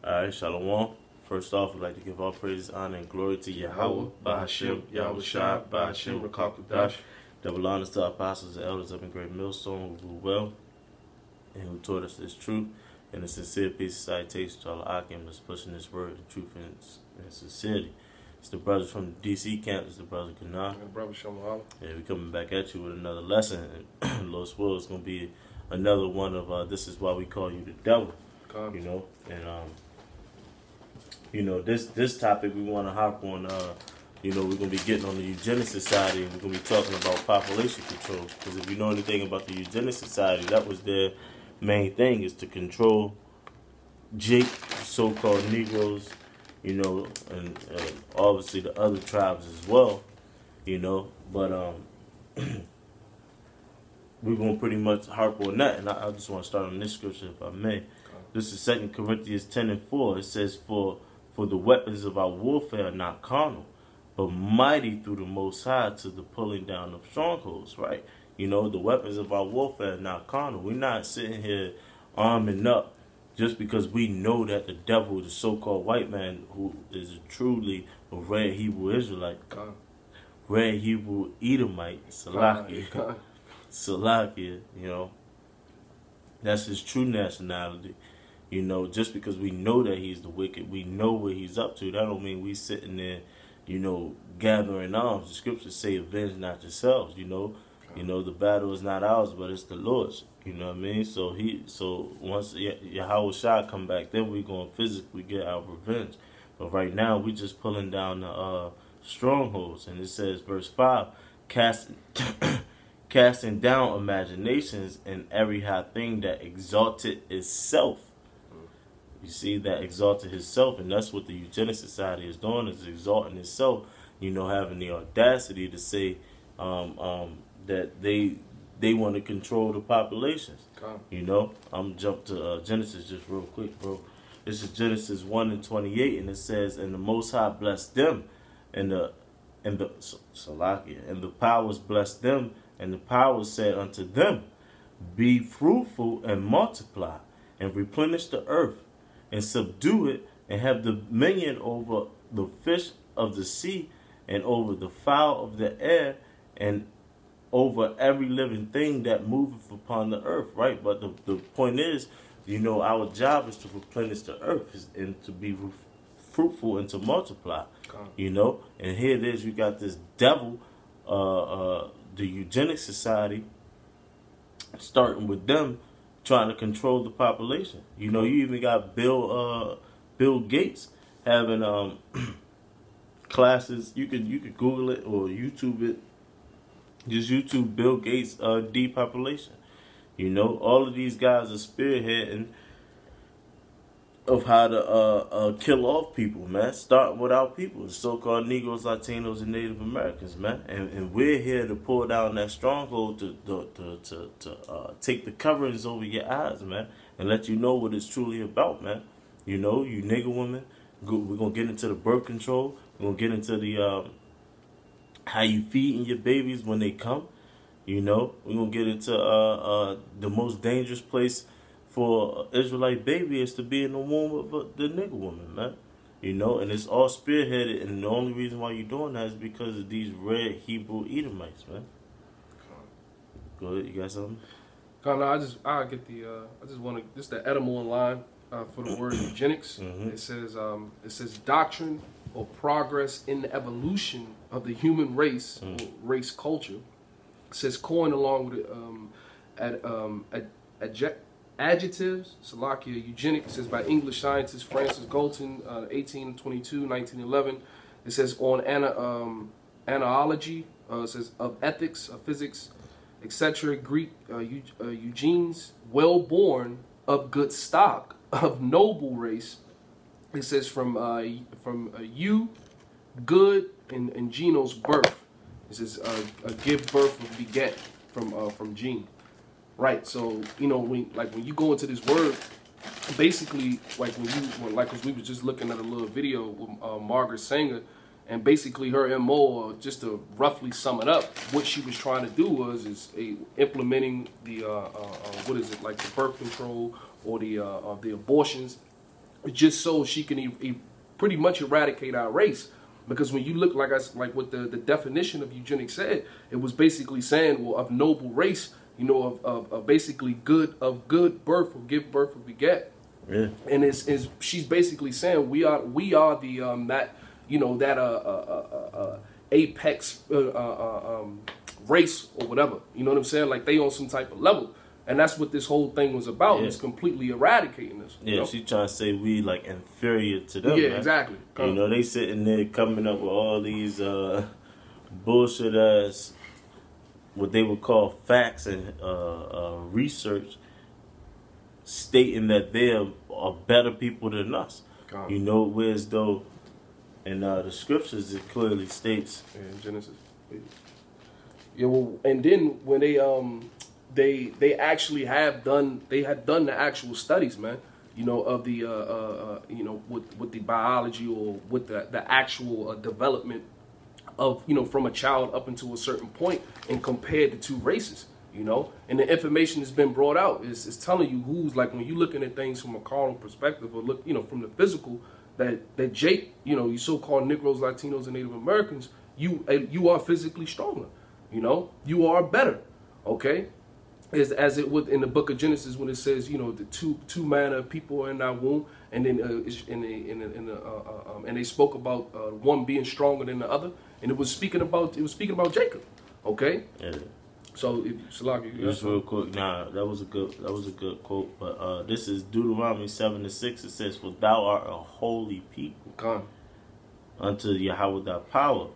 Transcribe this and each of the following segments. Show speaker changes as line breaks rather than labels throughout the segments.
Alright, Shalom. First off, we'd like to give all praise, honor, and glory to Yahweh, Bahashim, Yahweh Shai, Bahashim, Rakakadash. Double honors to our apostles and elders up in Great Millstone who rule well and who taught us this truth. And a sincere peace and salutation to all the Akim that's pushing this word and truth and sincerity. It's the brothers from the DC camp. It's the brother Kanan.
And brother Shalom.
Yeah, we're coming back at you with another lesson. And Lord Will is going to be another one of This Is Why We Call You the Devil. You know, and you know, this topic we want to hop on. You know, we're gonna be getting on the Eugenics Society, and we're gonna be talking about population control. Because if you know anything about the Eugenics Society, that was their main thing, is to control so-called Negroes, you know, and obviously the other tribes as well, you know. But we're gonna pretty much harp on that, and I just want to start on this scripture, if I may. This is 2 Corinthians 10:4. It says, For the weapons of our warfare are not carnal, but mighty through the Most High to the pulling down of strongholds, right? You know, the weapons of our warfare are not carnal. We're not sitting here arming up just because we know that the devil, the so-called white man, who is truly a red Hebrew Israelite, red Hebrew Edomite, Salakia, Salakia, you know, that's his true nationality. You know, just because we know that he's the wicked, we know what he's up to. That don't mean we sitting there, you know, gathering arms. The scriptures say, "Avenge not yourselves." You know, the battle is not ours, but it's the Lord's. You know what I mean? So once Yahweh Shai come back, then we gonna physically get our revenge. But right now, we just pulling down the strongholds, and it says, verse 5, casting down imaginations and every high thing that exalted itself. You see, that exalted himself, and that's what the Eugenics Society is doing, is exalting itself, you know, having the audacity to say that they want to control the populations. You know, I'm jump to Genesis just real quick, bro. This is Genesis 1:28, and it says, and the Most High blessed them, and the Salakia, and the powers blessed them, and the powers said unto them, be fruitful and multiply, and replenish the earth, and subdue it, and have dominion over the fish of the sea, and over the fowl of the air, and over every living thing that moveth upon the earth, right? But the point is, you know, our job is to replenish the earth and to be fruitful and to multiply, you know? And here it is, you got this devil, the Eugenics Society, starting with them, trying to control the population. You know, you even got Bill Gates having classes. You could Google it or YouTube it. Just YouTube Bill Gates depopulation. You know, all of these guys are spearheading of how to kill off people, man. Starting with our people, the so-called Negroes, Latinos, and Native Americans, man. And we're here to pull down that stronghold to take the coverings over your eyes, man, and let you know what it's truly about, man. You know, you nigger women, we're going to get into the birth control. We're going to get into the how you feeding your babies when they come. You know, we're going to get into the most dangerous place for an Israelite baby is to be in the womb of the nigger woman, man. You know, and it's all spearheaded, and the only reason why you're doing that is because of these red Hebrew Edomites, man. Go ahead, you got something?
No, I just want to, this is the etymology line for the word eugenics. It says doctrine or progress in the evolution of the human race, or race culture. It says coined along with adjectives, Salakia, eugenics. It says by English scientist Francis Galton, 1822, 1911. It says on analogy, it says of ethics, of physics, etc. Greek, Eugenes, well born, of good stock, of noble race. It says from you, good, and Geno's birth. It says give birth or beget from gene. Right, so you know when you go into this word, basically because we were just looking at a little video with Margaret Sanger, and basically her MO, just to roughly sum it up, what she was trying to do is implementing the the birth control or the abortions just so she can pretty much eradicate our race. Because when you look, like what the definition of eugenics said, it was basically saying, well, of noble race, you know, of basically good birth, or give birth or beget. Yeah. And is she's basically saying we are the that, you know, that apex race or whatever. You know what I'm saying? Like they on some type of level. And that's what this whole thing was about. Yeah. It's completely eradicating us.
Yeah, she trying to say we like inferior to them.
Yeah,
man.
Exactly.
You know, they sitting there coming up with all these bullshit ass, what they would call facts and research, stating that they are better people than us. You know, whereas though in the scriptures it clearly states.
Yeah, in Genesis. Yeah, well, and then when they actually had done the actual studies, man, you know, of the you know, with the biology, or with the actual development of, you know, from a child up until a certain point, and compared the two races, you know, and the information has been brought out. It's telling you who's, like, when you're looking at things from a carnal perspective, or look, you know, from the physical, that Jake, you know, you so-called Negroes, Latinos, and Native Americans, you are physically stronger, you know, you are better, okay. As it would in the book of Genesis, when it says, you know, the two manner of people are in our womb, and then and they spoke about one being stronger than the other, and it was speaking about Jacob, okay. Yeah. So, Salaki,
just real quick, that was a good quote. But this is Deuteronomy 7:6. It says, "For thou art a holy people unto Yahweh thy power."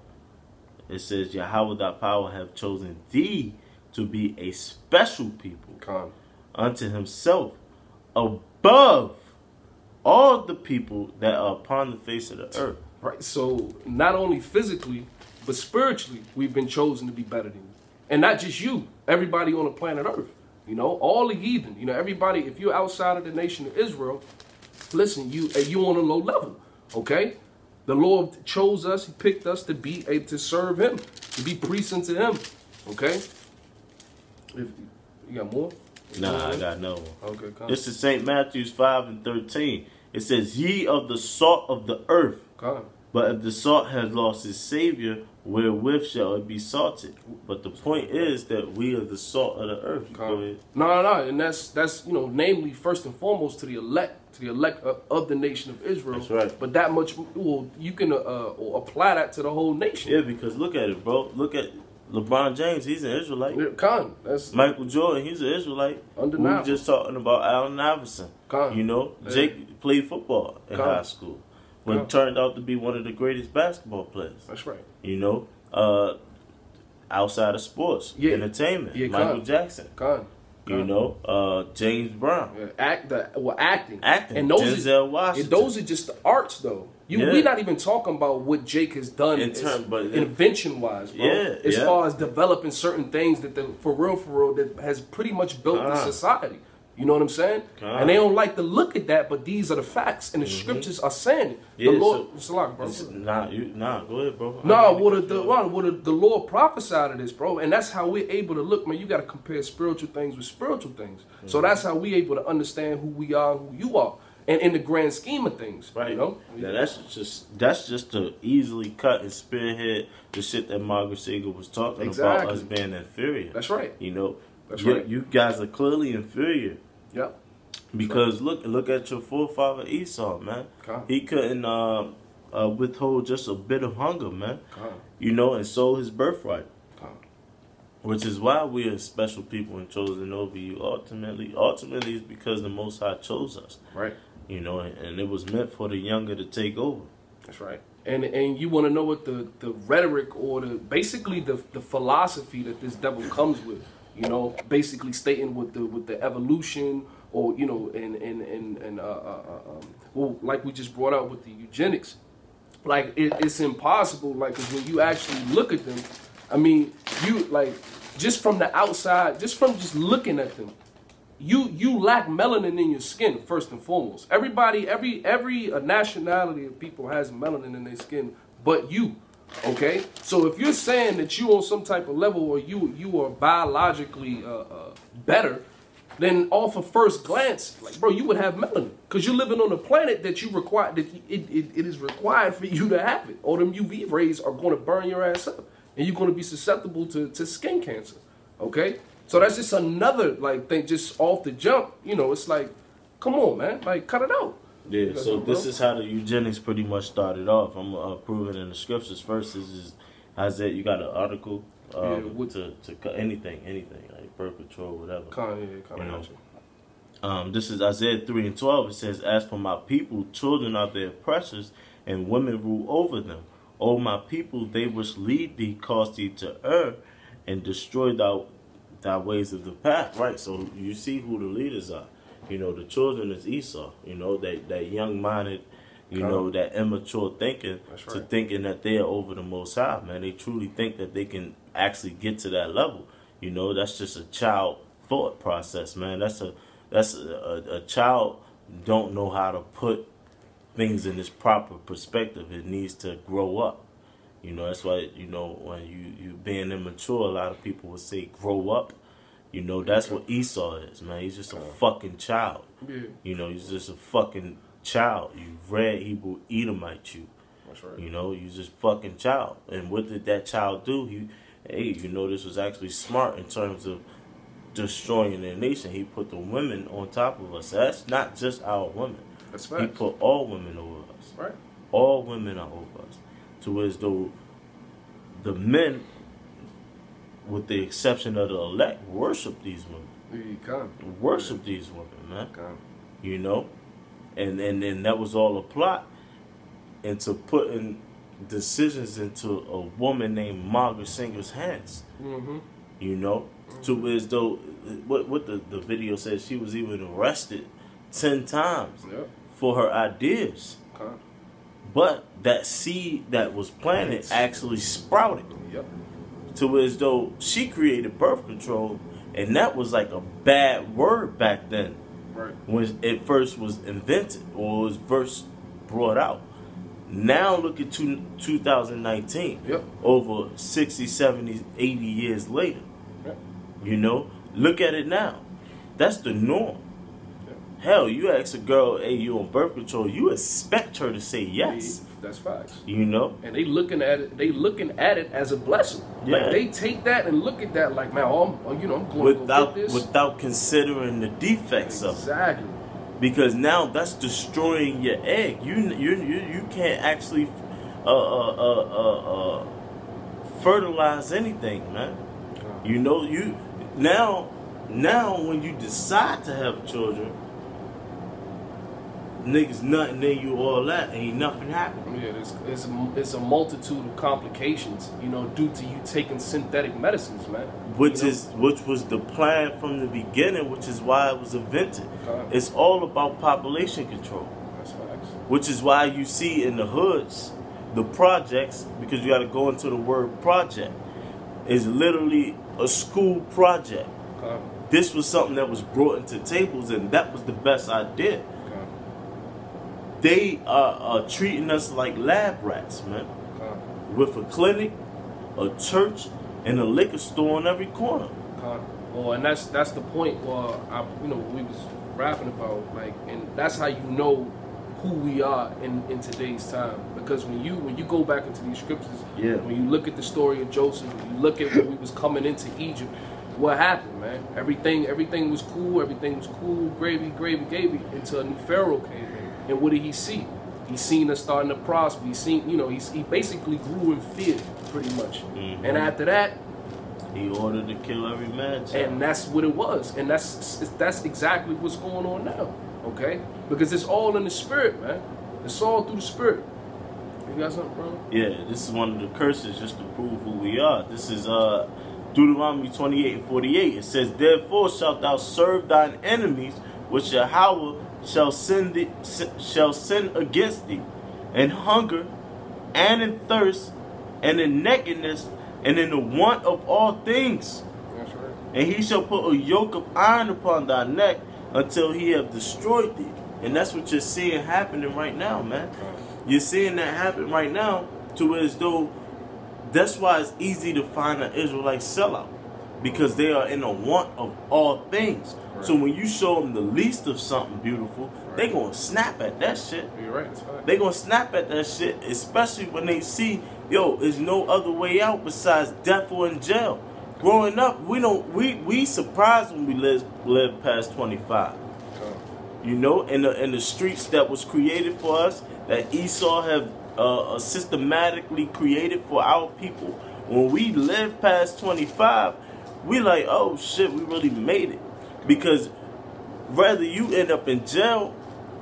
It says, "Yahweh thy power have chosen thee to be a special people unto himself, above all the people that are upon the face of the earth."
Right. So not only physically, but spiritually, we've been chosen to be better than you. And not just you, everybody on the planet Earth. You know, all the heathen. You know, everybody, if you're outside of the nation of Israel, listen, you on a low level, okay? The Lord chose us, he picked us to be able to serve him, to be priests unto him, okay? If you got more?
Nah, I got no one.
Okay, come.
This is St. Matthew 5:13. It says, "Ye of the salt of the earth, but if the salt has lost its savior, wherewith shall it be salted?" But the point is that we are the salt of the earth. Go ahead.
No, and that's you know, namely first and foremost to the elect of the nation of Israel.
That's right.
But that much, well, you can apply that to the whole nation.
Yeah, because look at it, bro. Look at LeBron James, he's an Israelite.
That's
Michael Jordan, he's an Israelite.
Undeniable.
We were just talking about Allen Iverson. You know, Jake played football in high school, but turned out to be one of the greatest basketball players.
That's right.
You know, outside of sports, entertainment, Michael Jackson. You know, James Brown.
Yeah, acting.
And Denzel Washington.
And those are just the arts, though. We're not even talking about what Jake has done invention-wise, bro. As far as developing certain things that, for real, that has pretty much built the society. You know what I'm saying? And they don't like to look at that, but these are the facts, and the scriptures are saying it.
Yeah,
the Lord, bro.
Go ahead, bro.
The Lord prophesied of this, bro, and that's how we're able to look, man. You got to compare spiritual things with spiritual things. So that's how we're able to understand who we are, who you are, and in the grand scheme of things,
right?
You know,
that's just to easily cut and spearhead the shit that Margaret Sager was talking about, us being inferior.
That's right.
You know, you guys are clearly inferior.
Yep.
Because look at your forefather Esau, man. He couldn't withhold just a bit of hunger, man. You know, and sold his birthright. Which is why we are special people and chosen over you. Ultimately, it's because the Most High chose us.
Right.
You know, and it was meant for the younger to take over.
That's right. And you want to know what the rhetoric or basically the philosophy that this devil comes with. You know, basically stating with the evolution, or you know, and well, like we just brought out with the eugenics, like it's impossible. Like, 'cause when you actually look at them, I mean, you like just from the outside, just looking at them, you lack melanin in your skin first and foremost. Everybody, every nationality of people has melanin in their skin, but you. Okay, so if you're saying that you on some type of level, or you are biologically better, then off of first glance, like, bro, you would have melanin because you're living on a planet that you require, that it is required for you to have it. Or them UV rays are going to burn your ass up, and you're going to be susceptible to skin cancer. Okay, so that's just another like thing, just off the jump. You know, it's like, come on, man, like cut it out.
Yeah. So this is how the eugenics pretty much started off. I'm proving in the scriptures first. This is Isaiah. You got an article. To anything like birth control, whatever. This is Isaiah 3:12. It says, "As for my people, children are their oppressors, and women rule over them. O my people, they which lead thee cause thee to err, and destroy thy ways of the path." Right. So you see who the leaders are. You know, the children is Esau. You know, that young-minded. You know, that immature thinking to thinking that they are over the Most High, man. They truly think that they can actually get to that level. You know, that's just a child thought process, man. That's a child don't know how to put things in its proper perspective. It needs to grow up. You know, that's why, you know, when you being immature, a lot of people would say grow up. You know, that's what Esau is, man. He's just a fucking child. Yeah. You know, he's just a fucking child. You red Hebrew Edomite, you. That's right. You know, you just fucking child. And what did that child do? You know, this was actually smart in terms of destroying their nation. He put the women on top of us. That's not just our women.
That's right.
He put all women over us.
Right.
All women are over us. To as though the men, with the exception of the elect, worship these women. Worship these women, man. You know? And that was all a plot into putting decisions into a woman named Margaret Singer's hands. You know, to as though what the video says, she was even arrested 10 times for her ideas. But that seed that was planted actually sprouted. To as though she created birth control, and that was like a bad word back then. Right. When it first was invented or was first brought out. Now look at 2019. Over 60, 70, 80 years later. You know, look at it now. That's the norm. Hell, you ask a girl, hey, you on birth control, you expect her to say yes.
That's facts.
You know?
And they looking at it as a blessing. Like they take that and look at that like, man, I'm going to get this.
Without considering the defects of it.
Exactly.
Because now that's destroying your egg. You can't actually fertilize anything, man. You know, now when you decide to have children, niggas nutting in you, all that, ain't nothing happening.
Yeah, it's a multitude of complications, you know, due to you taking synthetic medicines, man.
Which was the plan from the beginning, which is why it was invented. It's all about population control.
That's facts.
Which is why you see in the hoods, the projects, because you got to go into the word project, is literally a school project. This was something that was brought into tables, and that was the best idea. They are treating us like lab rats, man. With a clinic, a church, and a liquor store on every corner.
Well, and that's the point where we was rapping about, like, and that's how you know who we are in today's time. Because when you go back into these scriptures, when you look at the story of Joseph, when you look at when we was coming into Egypt, what happened, man? Everything was cool, gravy, until a new Pharaoh came in. And what did he see? He seen us starting to prosper. He seen, he basically grew in fear, pretty much. And after that,
he ordered to kill every man.
And that's what it was. And that's exactly what's going on now. Okay? Because it's all in the spirit, man. It's all through the spirit. You got something, bro?
Yeah, this is one of the curses just to prove who we are. This is Deuteronomy 28:48. It says, "Therefore shalt thou serve thine enemies, which Yahweh shall send against thee, in hunger, and in thirst, and in nakedness, and in the want of all things.
That's right.
And he shall put a yoke of iron upon thy neck until he have destroyed thee." And that's what you're seeing happening right now, man. You're seeing that happen right now, to as though that's why it's easy to find an Israelite sellout. because they are in a want of all things.
Right.
So when you show them the least of something beautiful, they gonna snap at that shit.
You're right. That's fine.
They gonna snap at that shit, especially when they see, yo, there's no other way out besides death or in jail. Growing up, we surprised when we live past 25. You know, in the streets that was created for us, that Esau have systematically created for our people. When we live past 25, we like, oh shit, we really made it. Because whether you end up in jail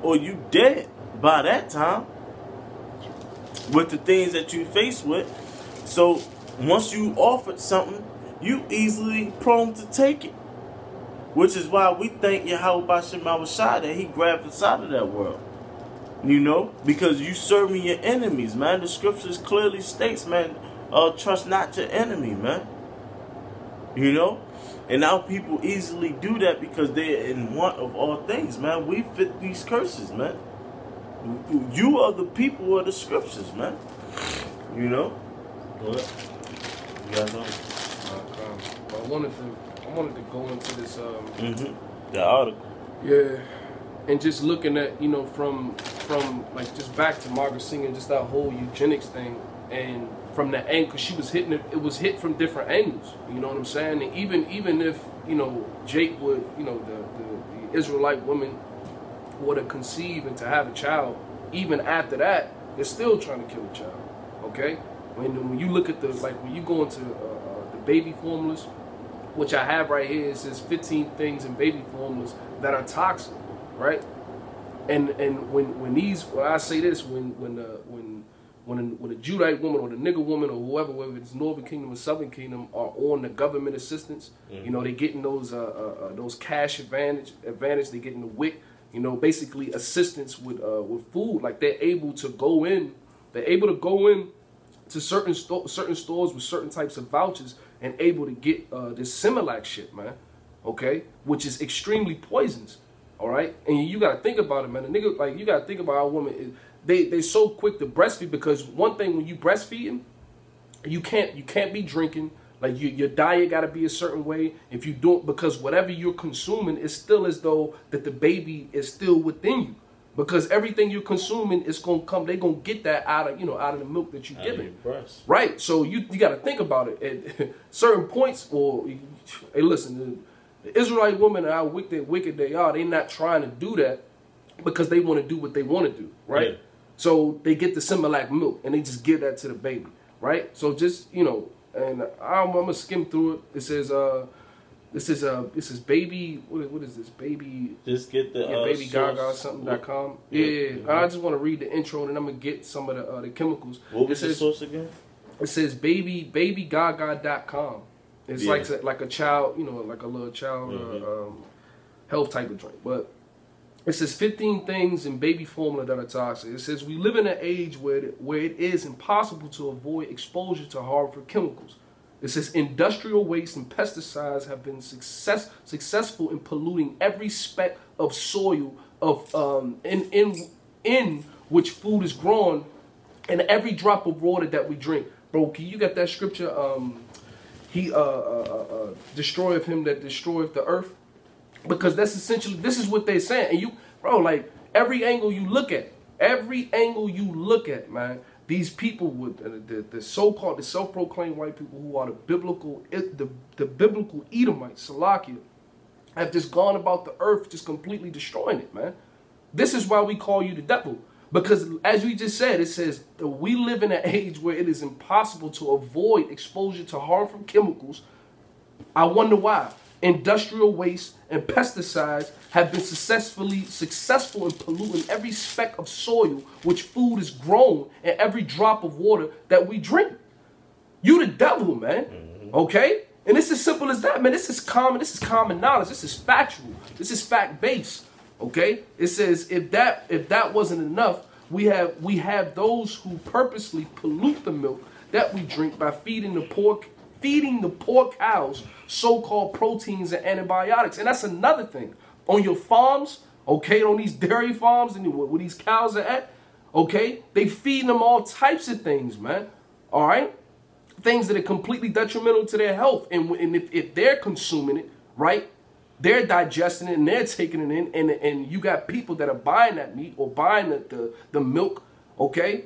or you dead by that time with the things that you face with. So once you offered something, you easily prone to take it. Which is why we thank Yahweh Shema Shai that he grabbed us out of that world. You know? Because you serving your enemies, man. The scriptures clearly states, man, trust not your enemy, man. You know? And now people easily do that because they're in want of all things, man. We fit these curses, man. You are the people of the scriptures, man. You know? What? You guys know?
I wanted to go into this
the article.
Yeah. And just looking at, you know, from like just back to Margaret Singer, just that whole eugenics thing, and from the angle, she was hitting it. It was hit from different angles. You know what I'm saying? And even if, you know, Jake would, you know, the Israelite woman would have conceived and to have a child, even after that, they're still trying to kill the child. Okay? When you look at when you go into the baby formulas, which I have right here, it says 15 things in baby formulas that are toxic, right? And when I say this, when a Judite woman or the nigger woman or whoever, whether it's Northern Kingdom or Southern Kingdom, are on the government assistance, you know, they getting those cash advantage. They getting the WIC, you know, basically assistance with food. Like they're able to go in to certain stores with certain types of vouchers and able to get this Similac shit, man. Okay, which is extremely poisonous. All right, and you gotta think about it, man. The nigga, like, you gotta think about how women they so quick to breastfeed, because one thing, when you breastfeeding, you can't be drinking. Like, your diet got to be a certain way. If you don't, because whatever you're consuming is still as though that the baby is still within you, because everything you're consuming is gonna come. They're gonna get that out of the milk that you're giving, right? So you got to think about it at certain points. Or, hey, listen, the Israelite women and how wicked they are, they're not trying to do that because they want to do what they want to do, right? Yeah. So they get the Similac milk and they just give that to the baby, right? So just, you know, and I'm gonna skim through it. It says this is baby. What is this? Baby.
Just get the
baby gaga something.com. Yeah. I just want to read the intro and then I'm gonna get some of the chemicals.
What was the source again?
It says babygaga.com. It's like a child, you know, like a little child health type of drink. But it says 15 things in baby formula that are toxic. It says we live in an age where it is impossible to avoid exposure to harmful chemicals. It says industrial waste and pesticides have been successful in polluting every speck of soil in which food is grown, and every drop of water that we drink. Bro, you got that scripture? He destroyeth him that destroyeth the earth, because that's essentially, this is what they're saying. And you, bro, like every angle you look at, man, these people with the so-called, the self-proclaimed white people who are the biblical Edomites, Salakia, have just gone about the earth just completely destroying it, man. This is why we call you the devil. Because as we just said, it says that we live in an age where it is impossible to avoid exposure to harmful chemicals. I wonder why. Industrial waste and pesticides have been successful in polluting every speck of soil which food is grown and every drop of water that we drink. You the devil, man. Okay? And it's as simple as that, man. This is common knowledge. This is factual. This is fact-based. Okay? It says if that wasn't enough, we have those who purposely pollute the milk that we drink by feeding the poor cows so-called proteins and antibiotics. And that's another thing. On your farms, okay, on these dairy farms and where these cows are at, okay, they feed them all types of things, man. All right? things that are completely detrimental to their health. And if they're consuming it, right, they're digesting it and they're taking it in, and you got people that are buying that meat or buying the milk, okay,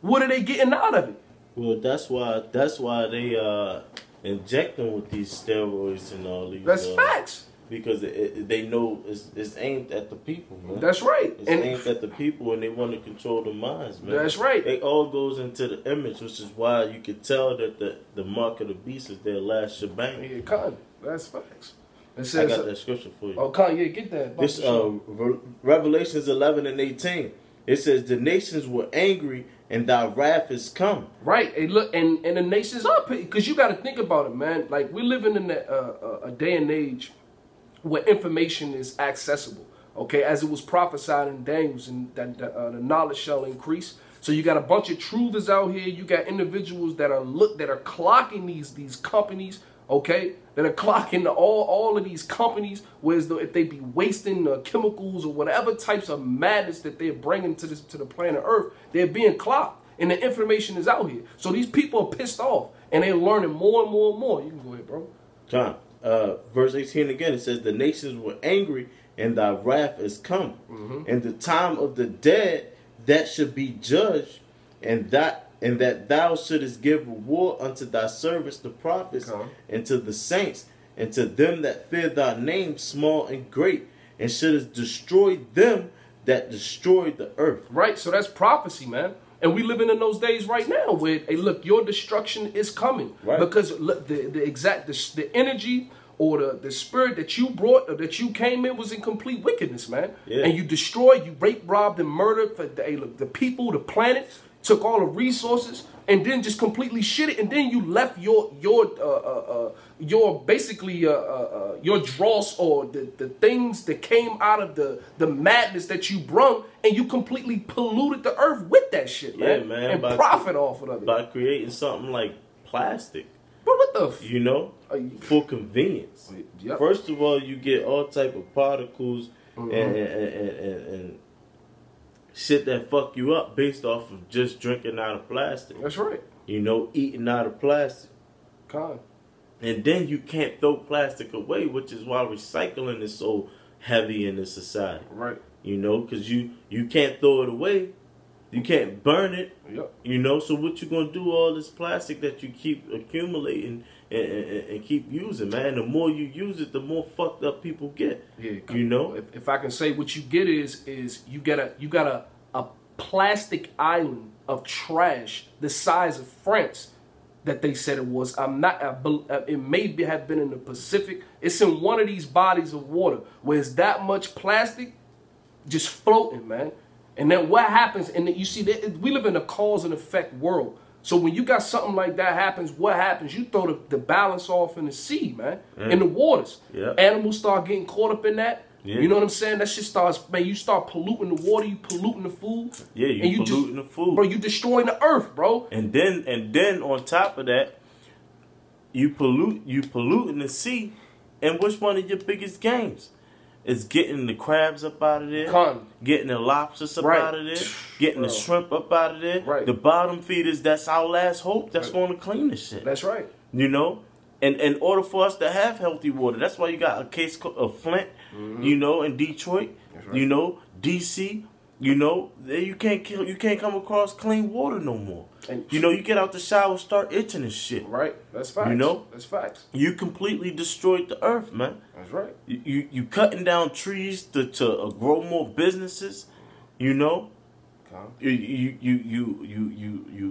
what are they getting out of it?
Well, that's why they inject them with these steroids and all these.
That's facts.
Because they know it's aimed at the people, man.
That's right.
It's aimed at the people, and they want to control the minds, man.
That's right.
It all goes into the image, which is why you can tell that the mark of the beast is their last shebang.
Yeah, Con, that's facts. It says,
I got that scripture for you.
Oh, Con, yeah, get that.
This Revelations 11 and 18. It says, "The nations were angry, and thy wrath is come."
Right. Hey, look, and the nations are, because you got to think about it, man. Like, we're living in a day and age where information is accessible, okay, as it was prophesied in Daniel, and that the knowledge shall increase. So you got a bunch of truthers out here. You got individuals that are clocking these companies, okay, that are clocking all of these companies. Whereas if they be wasting chemicals or whatever types of madness that they're bringing to the planet Earth, they're being clocked, and the information is out here. So these people are pissed off, and they're learning more and more and more. You can go ahead, bro.
John. Verse 18 again, it says, "The nations were angry, and thy wrath is come, and the time of the dead that should be judged, and that thou shouldest give reward unto thy servants the prophets, and to the saints, and to them that fear thy name, small and great, and shouldest destroy them that destroy the earth." Right,
so that's prophecy, man. And we living in those days right now where, hey, look, your destruction is coming. Right. Because look, the energy or the spirit that you brought or that you came in was in complete wickedness, man. Yeah. And you destroyed, you raped, robbed, and murdered for the people, the planet, took all the resources, and then just completely shit it. And then you left your basically your dross or the things that came out of the madness that you brung, and you completely polluted the earth with that shit, man.
Yeah, man.
And profit off of it.
By creating something like plastic.
But what the
you know, for convenience. Yep. First of all, you get all type of particles and shit that fuck you up based off of just drinking out of plastic.
That's right.
You know, eating out of plastic.
God.
And then you can't throw plastic away, which is why recycling is so heavy in this society.
Right.
You know, because you can't throw it away. You can't burn it.
Yep. You
know, so what you going to do all this plastic that you keep accumulating and keep using, man? The more you use it, the more fucked up people get.
Yeah.
You know?
If I can say, what you get is you got a plastic island of trash the size of France that they said it was. It may have been in the Pacific. It's in one of these bodies of water where it's that much plastic just floating, man. And then what happens? And then you see, we live in a cause and effect world. So when you got something like that happens, what happens? You throw the balance off in the sea, man, in the waters.
Yeah.
Animals start getting caught up in that.
Yeah.
You know what I'm saying? That shit starts, man, you start polluting the water, you polluting the food.
Yeah, you polluting the food.
Bro, you destroying the earth, bro.
And then on top of that, you polluting the sea. And which one of your biggest games? It's getting the crabs up out of there, getting the lobsters up out of there, getting the shrimp up out of there.
Right.
The bottom feeders, that's our last hope. That's going to clean the shit.
That's right.
You know? And in order for us to have healthy water, that's why you got a case of Flint, you know, in Detroit, right. You know, DC, you know, you can't come across clean water no more. And you know, you get out the shower, start itching and shit.
Right, that's facts.
You know,
that's facts.
You completely destroyed the earth, man.
That's right.
You cutting down trees to grow more businesses. You know, you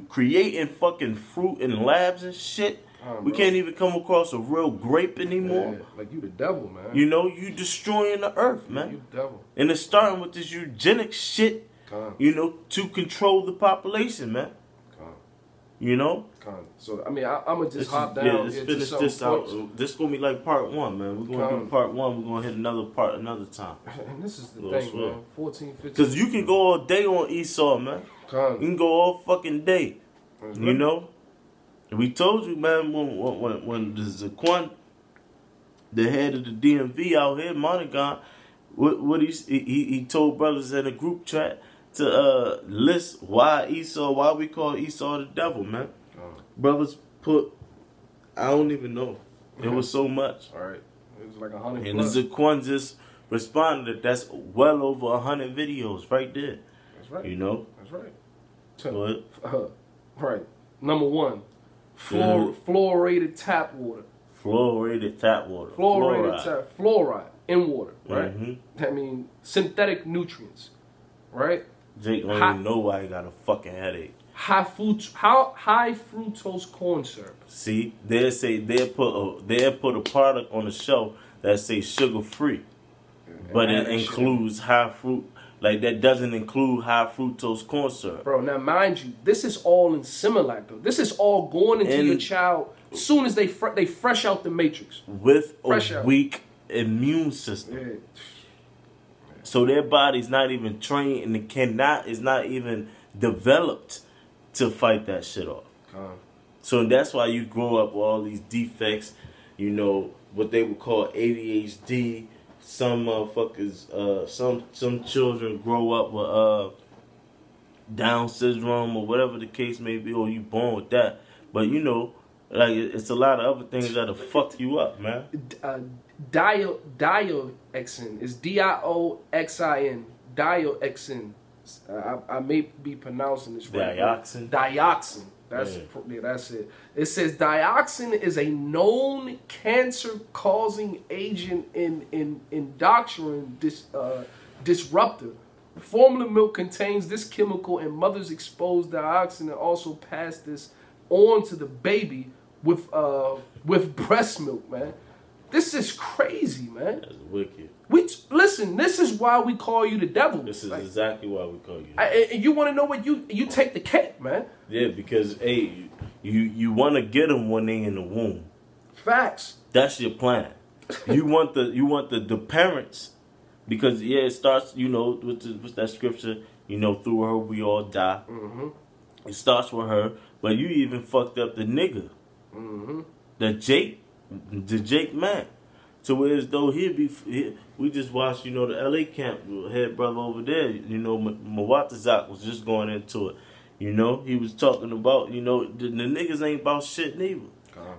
creating fucking fruit in labs and shit. We can't even come across a real grape anymore.
Yeah, like you the devil, man.
You know, you destroying the earth, man.
You the devil.
And it's starting with this eugenic shit, you know, to control the population, man. You know?
So, I mean, I'm going to just hop down. Yeah,
let's finish this out. This is going to be like part 1, man. We're going to do part 1. We're going to hit another part another time.
And this is the thing, man. 14, 15.
Because you can go all day on Esau, man. You can go all fucking day. You know? We told you, man, when the Zaquan, the head of the DMV out here, Monaghan, what he told brothers in a group chat to list why we call Esau the devil, man. Brothers put, I don't even know. It was so much.
All right. It was like 100
And
plus.
the Zaquan just responded that that's well over 100 videos right there.
That's right.
You know?
That's right.
But,
Right. Number 1, fluoridated tap water.
Fluoridated tap water.
Fluoride in water, right?
Mm-hmm.
I mean, synthetic nutrients, right?
Jake don't even know why he got a fucking headache.
High fructose corn syrup.
See, they'll put a product on the show that say sugar free, but it includes high fruit. Like, that doesn't include high fructose corn syrup.
Bro, now mind you, this is all in Similac though. This is all going into your child as soon as they fresh out the matrix.
With a weak immune system.
Yeah.
So their body's not even trained and is not even developed to fight that shit off. So that's why you grow up with all these defects, you know, what they would call ADHD. Some motherfuckers, some children grow up with Down syndrome or whatever the case may be, or you born with that. But you know, like, it's a lot of other things that'll fuck you up, man.
Dioxin is DIOXIN. Dioxin. I may be pronouncing this right. Dioxin. That's it. It says dioxin is a known cancer-causing agent in endocrine disruptor. Formula milk contains this chemical, and mothers expose dioxin and also pass this on to the baby with breast milk, man. This is crazy, man.
That's wicked.
Listen, this is why we call you the devil.
This is exactly why we call you.
And you want to know what you take the cat, man.
Yeah, because hey, you want to get them when they in the womb.
Facts.
That's your plan. You want the parents, because it starts, you know, with that scripture, you know, through her we all die.
Mm-hmm.
It starts with her, but you even fucked up the nigga, the Jake man. So whereas though we just watched, you know, the LA camp head brother over there, you know, Mwatazak was just going into it. You know, he was talking about, you know, the niggas ain't about shit neither.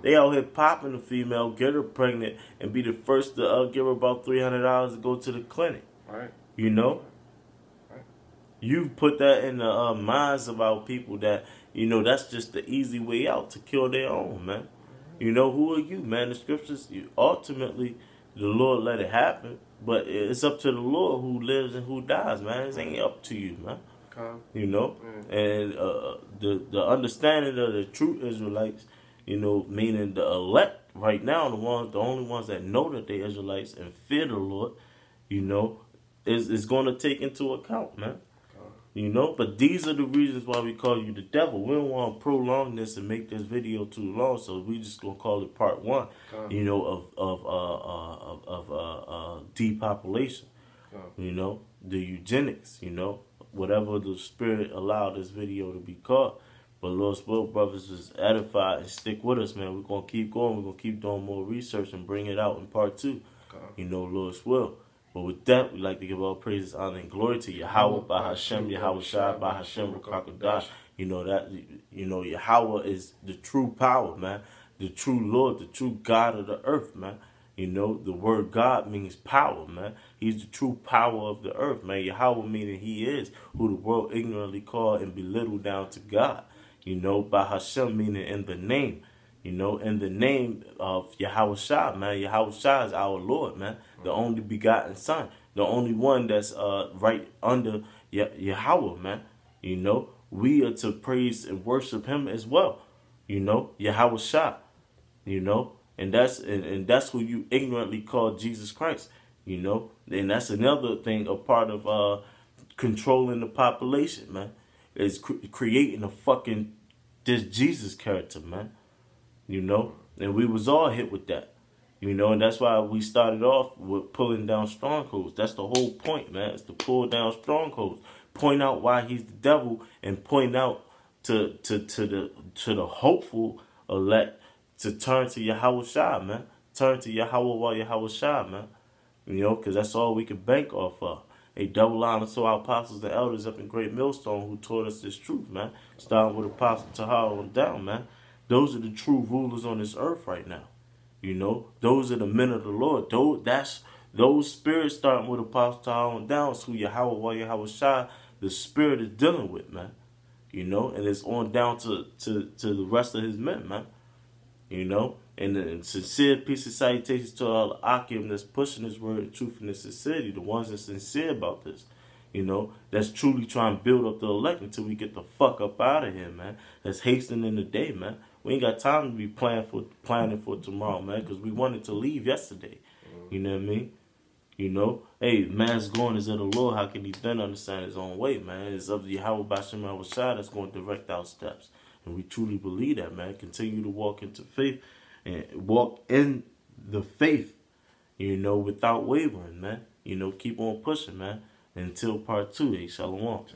They out here popping the female, get her pregnant, and be the first to give her about $300 to go to the clinic.
Right.
You know?
Right.
You put that in the minds of our people that, you know, that's just the easy way out to kill their own, man. You know, who are you, man? The scriptures, ultimately, the Lord let it happen, but it's up to the Lord who lives and who dies, man. It ain't up to you, man. You know? And the understanding of the true Israelites, you know, meaning the elect right now, the only ones that know that they're Israelites and fear the Lord, you know, is going to take into account, man. You know, but these are the reasons why we call you the devil. We don't want to prolong this and make this video too long, so we just gonna call it part 1. You know, of depopulation. You know, the eugenics. You know, whatever the Spirit allowed this video to be called. But Lord Spoil Brothers is edified and stick with us, man. We're gonna keep going. We're gonna keep doing more research and bring it out in part 2. You know, Lord Spoil. But with that, we'd like to give all praises, honor, and glory to Yahweh, by Hashem, Yahweh Shai, by Hashem, Rakakodash. You know that, you know, Yahweh is the true power, man. The true Lord, the true God of the earth, man. You know, the word God means power, man. He's the true power of the earth, man. Yahweh meaning he is, who the world ignorantly called and belittled down to God. You know, by Hashem meaning in the name. You know, in the name of Yahweh Shai, man. Yahweh Shai is our Lord, man. The only begotten Son. The only one that's right under Yahweh, man. You know, we are to praise and worship him as well. You know, Yahweh Shai. You know, and that's who you ignorantly call Jesus Christ. You know, and that's another thing, a part of controlling the population, man. Is creating a fucking this Jesus character, man. You know, and we was all hit with that. You know, and that's why we started off with pulling down strongholds. That's the whole point, man. It's to pull down strongholds, point out why he's the devil, and point out to the hopeful elect to turn to Yahweh Shai, man. Turn to Yahweh while Yahweh Shai, man. You know, because that's all we can bank off of. A double honor to our apostles and elders up in Great Millstone who taught us this truth, man. Starting with Apostle Tahar on down, man. Those are the true rulers on this earth right now. You know, those are the men of the Lord. Those spirits starting with Apostle on down, who Yahweh Shai, the spirit is dealing with, man. You know, and it's on down to the rest of his men, man. You know, and sincere peace and salutations to all the Akim that's pushing this word of truth and sincerity, the ones that's sincere about this. You know, that's truly trying to build up the elect until we get the fuck up out of here, man. That's hastening the day, man. We ain't got time to be planning for tomorrow, man, because we wanted to leave yesterday. You know what I mean? You know, hey, man's going is of the Lord. How can he then understand his own way, man? It's of the Yahweh Bashem Shai that's going to direct our steps. And we truly believe that, man. Continue to walk into faith and walk in the faith, you know, without wavering, man. You know, keep on pushing, man. Until part 2, Shalom.